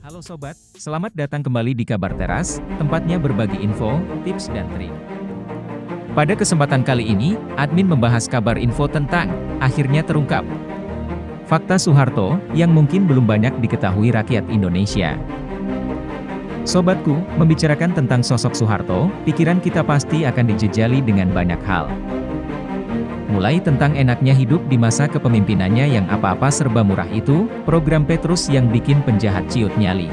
Halo sobat, selamat datang kembali di Kabar Teras, tempatnya berbagi info, tips dan trik. Pada kesempatan kali ini, admin membahas kabar info tentang akhirnya terungkap fakta Soeharto yang mungkin belum banyak diketahui rakyat Indonesia. Sobatku, membicarakan tentang sosok Soeharto, pikiran kita pasti akan dijejali dengan banyak hal. Mulai tentang enaknya hidup di masa kepemimpinannya yang apa-apa serba murah itu, program Petrus yang bikin penjahat ciut nyali.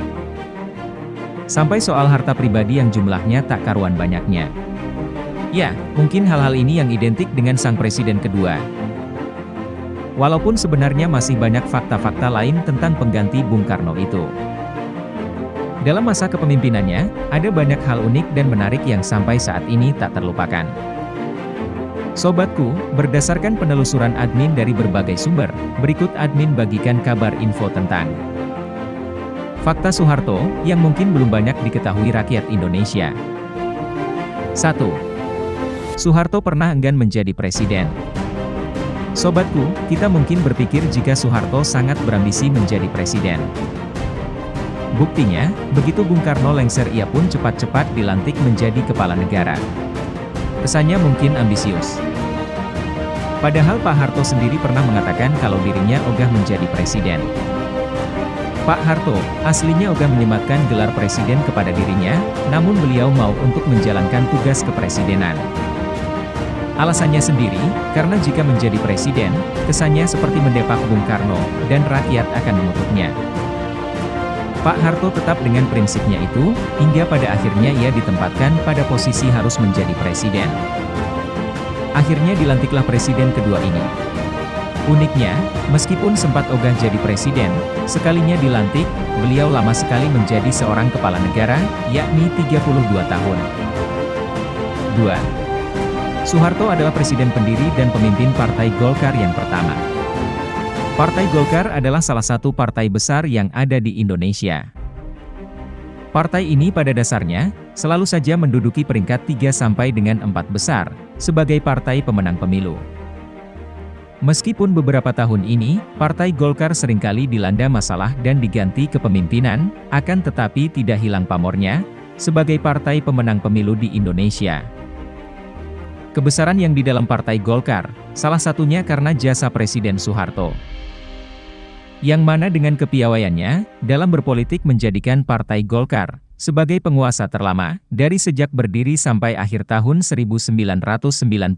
Sampai soal harta pribadi yang jumlahnya tak karuan banyaknya. Ya, mungkin hal-hal ini yang identik dengan sang presiden kedua. Walaupun sebenarnya masih banyak fakta-fakta lain tentang pengganti Bung Karno itu. Dalam masa kepemimpinannya, ada banyak hal unik dan menarik yang sampai saat ini tak terlupakan. Sobatku, berdasarkan penelusuran admin dari berbagai sumber, berikut admin bagikan kabar info tentang fakta Soeharto yang mungkin belum banyak diketahui rakyat Indonesia. 1. Soeharto pernah enggan menjadi presiden. Sobatku, kita mungkin berpikir jika Soeharto sangat berambisi menjadi presiden. Buktinya, begitu Bung Karno lengser ia pun cepat-cepat dilantik menjadi kepala negara. Kesannya mungkin ambisius. Padahal Pak Harto sendiri pernah mengatakan kalau dirinya ogah menjadi presiden. Pak Harto, aslinya ogah menyematkan gelar presiden kepada dirinya, namun beliau mau untuk menjalankan tugas kepresidenan. Alasannya sendiri, karena jika menjadi presiden, kesannya seperti mendepak Bung Karno, dan rakyat akan mengutuknya. Pak Harto tetap dengan prinsipnya itu, hingga pada akhirnya ia ditempatkan pada posisi harus menjadi presiden. Akhirnya dilantiklah presiden kedua ini. Uniknya, meskipun sempat ogah jadi presiden, sekalinya dilantik, beliau lama sekali menjadi seorang kepala negara, yakni 32 tahun. 2. Soeharto adalah presiden pendiri dan pemimpin Partai Golkar yang pertama. Partai Golkar adalah salah satu partai besar yang ada di Indonesia. Partai ini pada dasarnya, selalu saja menduduki peringkat 3 sampai dengan 4 besar, sebagai partai pemenang pemilu. Meskipun beberapa tahun ini, Partai Golkar seringkali dilanda masalah dan diganti kepemimpinan, akan tetapi tidak hilang pamornya, sebagai partai pemenang pemilu di Indonesia. Kebesaran yang di dalam Partai Golkar, salah satunya karena jasa Presiden Soeharto. Yang mana dengan kepiawaiannya, dalam berpolitik menjadikan Partai Golkar, sebagai penguasa terlama, dari sejak berdiri sampai akhir tahun 1998.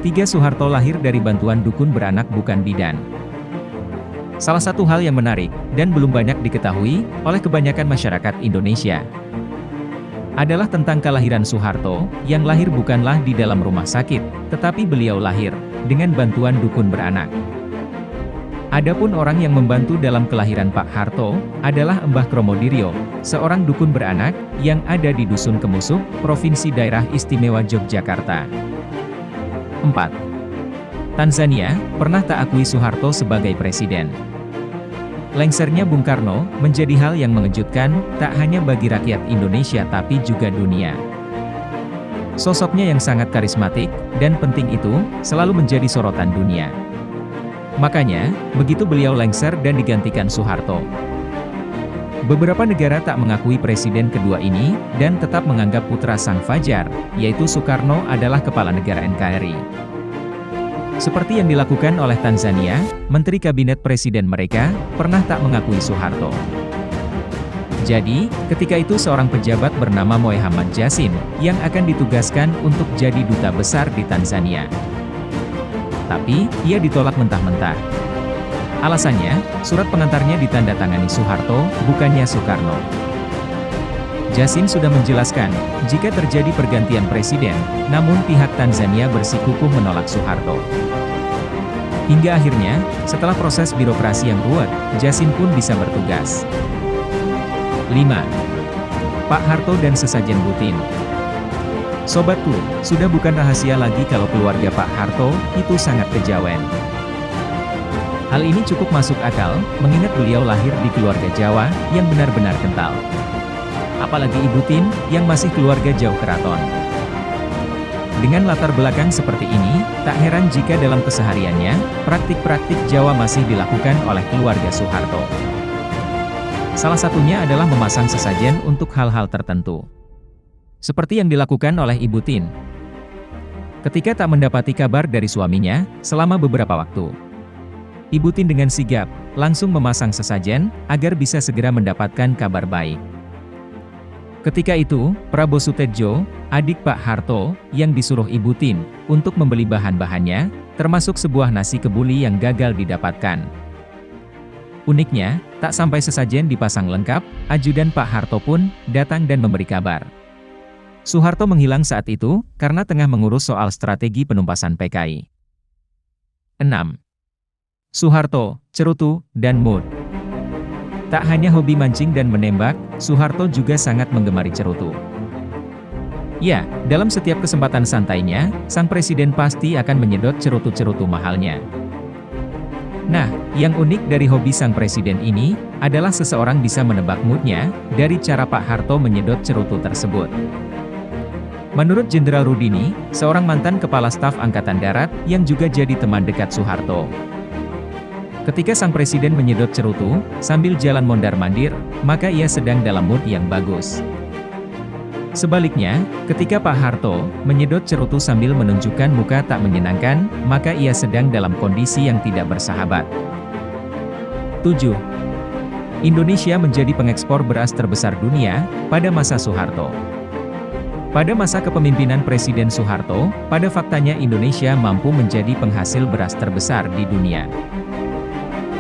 3. Soeharto lahir dari bantuan dukun beranak bukan bidan. Salah satu hal yang menarik, dan belum banyak diketahui, oleh kebanyakan masyarakat Indonesia, adalah tentang kelahiran Soeharto, yang lahir bukanlah di dalam rumah sakit, tetapi beliau lahir, dengan bantuan dukun beranak. Adapun orang yang membantu dalam kelahiran Pak Harto, adalah Mbah Kromodiryo, seorang dukun beranak, yang ada di Dusun Kemusuk, Provinsi Daerah Istimewa Yogyakarta. 4. Tanzania, pernah tak akui Soeharto sebagai presiden. Lengsernya Bung Karno, menjadi hal yang mengejutkan, tak hanya bagi rakyat Indonesia tapi juga dunia. Sosoknya yang sangat karismatik, dan penting itu, selalu menjadi sorotan dunia. Makanya, begitu beliau lengser dan digantikan Soeharto, beberapa negara tak mengakui presiden kedua ini, dan tetap menganggap putra sang fajar, yaitu Soekarno adalah kepala negara NKRI. Seperti yang dilakukan oleh Tanzania, Menteri Kabinet Presiden mereka, pernah tak mengakui Soeharto. Jadi, ketika itu seorang pejabat bernama Mohamad Jassim, yang akan ditugaskan untuk jadi duta besar di Tanzania. Tapi, ia ditolak mentah-mentah. Alasannya, surat pengantarnya ditandatangani Soeharto, bukannya Soekarno. Jassim sudah menjelaskan, jika terjadi pergantian presiden, namun pihak Tanzania bersikukuh menolak Soeharto. Hingga akhirnya, setelah proses birokrasi yang ruwet, Jassim pun bisa bertugas. 5. Pak Harto dan sesajen Butin. Sobatku, sudah bukan rahasia lagi kalau keluarga Pak Harto, itu sangat kejawen. Hal ini cukup masuk akal, mengingat beliau lahir di keluarga Jawa, yang benar-benar kental. Apalagi Ibu Tin, yang masih keluarga jauh keraton. Dengan latar belakang seperti ini, tak heran jika dalam kesehariannya, praktik-praktik Jawa masih dilakukan oleh keluarga Soeharto. Salah satunya adalah memasang sesajen untuk hal-hal tertentu. Seperti yang dilakukan oleh Ibu Tin. Ketika tak mendapati kabar dari suaminya, selama beberapa waktu. Ibu Tin dengan sigap, langsung memasang sesajen, agar bisa segera mendapatkan kabar baik. Ketika itu, Prabowo Sutedjo, adik Pak Harto, yang disuruh Ibu Tin, untuk membeli bahan-bahannya, termasuk sebuah nasi kebuli yang gagal didapatkan. Uniknya, tak sampai sesajen dipasang lengkap, ajudan Pak Harto pun, datang dan memberi kabar. Soeharto menghilang saat itu, karena tengah mengurus soal strategi penumpasan PKI. 6. Soeharto, cerutu, dan mood. Tak hanya hobi mancing dan menembak, Soeharto juga sangat menggemari cerutu. Ya, dalam setiap kesempatan santainya, sang presiden pasti akan menyedot cerutu-cerutu mahalnya. Nah, yang unik dari hobi sang presiden ini, adalah seseorang bisa menebak moodnya, dari cara Pak Harto menyedot cerutu tersebut. Menurut Jenderal Rudini, seorang mantan Kepala Staf Angkatan Darat, yang juga jadi teman dekat Soeharto. Ketika sang presiden menyedot cerutu, sambil jalan mondar-mandir, maka ia sedang dalam mood yang bagus. Sebaliknya, ketika Pak Harto menyedot cerutu sambil menunjukkan muka tak menyenangkan, maka ia sedang dalam kondisi yang tidak bersahabat. 7. Indonesia menjadi pengekspor beras terbesar dunia, pada masa Soeharto. Pada masa kepemimpinan Presiden Soeharto, pada faktanya Indonesia mampu menjadi penghasil beras terbesar di dunia.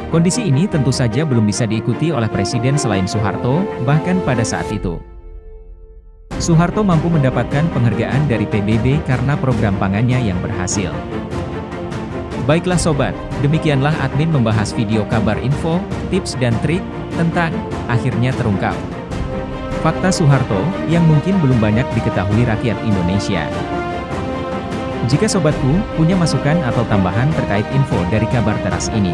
Kondisi ini tentu saja belum bisa diikuti oleh presiden selain Soeharto, bahkan pada saat itu. Soeharto mampu mendapatkan penghargaan dari PBB karena program pangannya yang berhasil. Baiklah sobat, demikianlah admin membahas video kabar info, tips dan trik, tentang, akhirnya terungkap. Fakta Soeharto, yang mungkin belum banyak diketahui rakyat Indonesia. Jika sobatku, punya masukan atau tambahan terkait info dari kabar teras ini.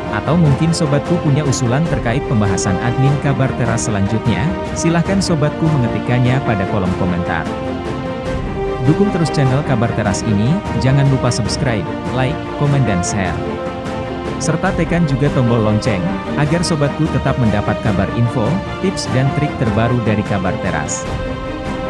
Atau mungkin sobatku punya usulan terkait pembahasan admin kabar teras selanjutnya, silahkan sobatku mengetikkannya pada kolom komentar. Dukung terus channel kabar teras ini, jangan lupa subscribe, like, komen dan share. Serta tekan juga tombol lonceng, agar sobatku tetap mendapat kabar info, tips dan trik terbaru dari kabar teras.